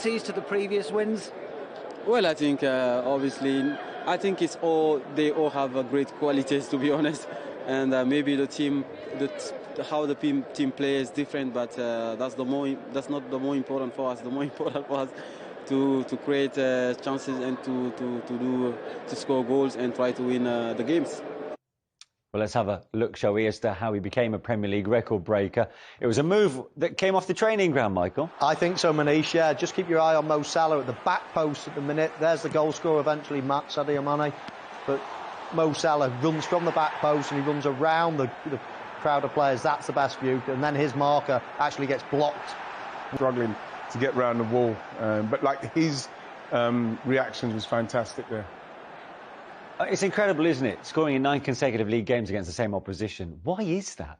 To the previous wins? Well, I think obviously, I think they all have great qualities, to be honest, and maybe the team, how the team plays is different, but that's not the more important for us. The more important for us to create chances and to score goals and try to win the games. Well, let's have a look, shall we, as to how he became a Premier League record breaker. It was a move that came off the training ground, Michael. I think so, Manish, yeah. Just keep your eye on Mo Salah at the back post at the minute. There's the goal scorer eventually, Sadio Mane. But Mo Salah runs from the back post and he runs around the crowd of players. That's the best view. And then his marker actually gets blocked. Struggling to get round the wall. But, like, his reactions was fantastic there. It's incredible, isn't it? Scoring in 9 consecutive league games against the same opposition. Why is that?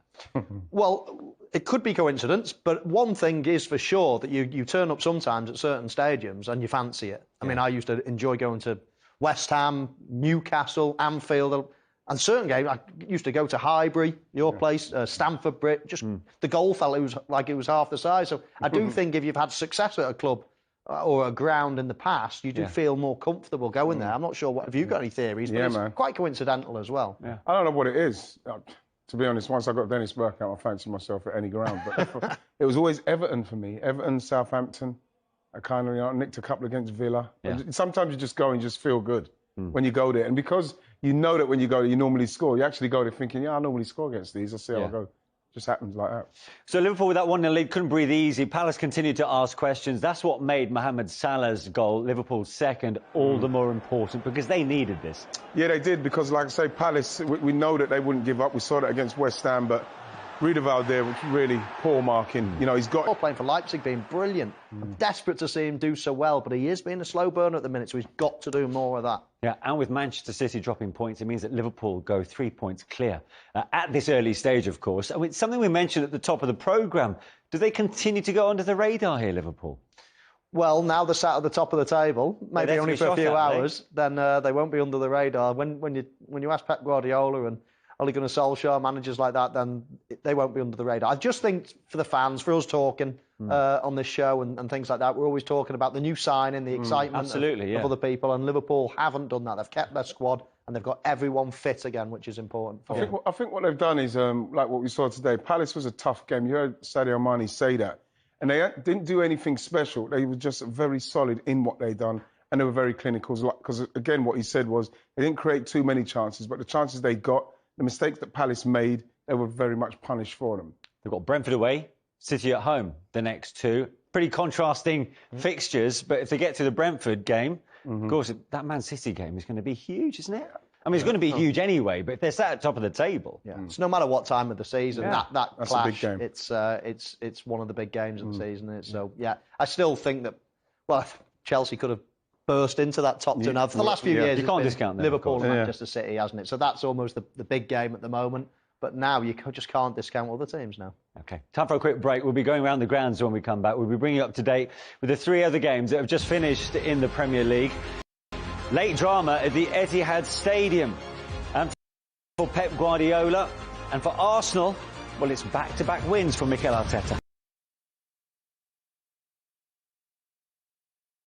Well, it could be coincidence, but one thing is for sure that you turn up sometimes at certain stadiums and you fancy it. I mean, I used to enjoy going to West Ham, Newcastle, Anfield, and certain games. I used to go to Highbury, your place, Stamford Bridge. Just the goal felt like it was half the size. So I do think if you've had success at a club or a ground in the past, you do feel more comfortable going there. I'm not sure. Have you got any theories? But it's quite coincidental as well. Yeah. I don't know what it is. To be honest, once I got Dennis Burke out, I fancied myself at any ground. But it was always Everton for me. Everton, Southampton. I kind of nicked a couple against Villa. Yeah. Sometimes you just go and just feel good when you go there. And because you know that when you go there, you normally score, you actually go there thinking, I normally score against these. I'll see how I go. Just happens like that. So Liverpool, with that 1-0 lead, couldn't breathe easy. Palace continued to ask questions. That's what made Mohamed Salah's goal, Liverpool's second, all the more important, because they needed this. Yeah, they did, because, like I say, Palace, we know that they wouldn't give up. We saw that against West Ham, but Riedewald there was really poor marking. You know, he's got... Playing for Leipzig, being brilliant. I'm desperate to see him do so well, but he is being a slow burner at the minute, so he's got to do more of that. Yeah, and with Manchester City dropping points, it means that Liverpool go 3 points clear. At this early stage, of course. I mean, something we mentioned at the top of the programme. Do they continue to go under the radar here, Liverpool? Well, now they're sat at the top of the table, maybe only for a few hours, then they won't be under the radar. When you ask Pep Guardiola and Ole Gunnar Solskjaer, managers like that, then they won't be under the radar. I just think for the fans, for us talking on this show and things like that, we're always talking about the new signing, the excitement of other people, and Liverpool haven't done that. They've kept their squad and they've got everyone fit again, which is important. I think what they've done is, like what we saw today, Palace was a tough game. You heard Sadio Mane say that. And they didn't do anything special. They were just very solid in what they'd done. And they were very clinical. Because, again, what he said was they didn't create too many chances, but the chances they got, the mistakes that Palace made, they were very much punished for them. They've got Brentford away, City at home, the next two. Pretty contrasting fixtures, but if they get to the Brentford game, of course, that Man City game is going to be huge, isn't it? I mean, it's going to be huge anyway, but if they're sat at the top of the table... So no matter what time of the season, that that's clash, a big game. It's one of the big games of the season, isn't it? So, I still think that, well, Chelsea could have burst into that top two now. For the last few years, you can't discount them, Liverpool and Manchester City, hasn't it? So that's almost the big game at the moment. But now you just can't discount other teams now. OK, time for a quick break. We'll be going around the grounds when we come back. We'll be bringing you up to date with the 3 other games that have just finished in the Premier League. Late drama at the Etihad Stadium. And for Pep Guardiola and for Arsenal, well, it's back-to-back wins for Mikel Arteta.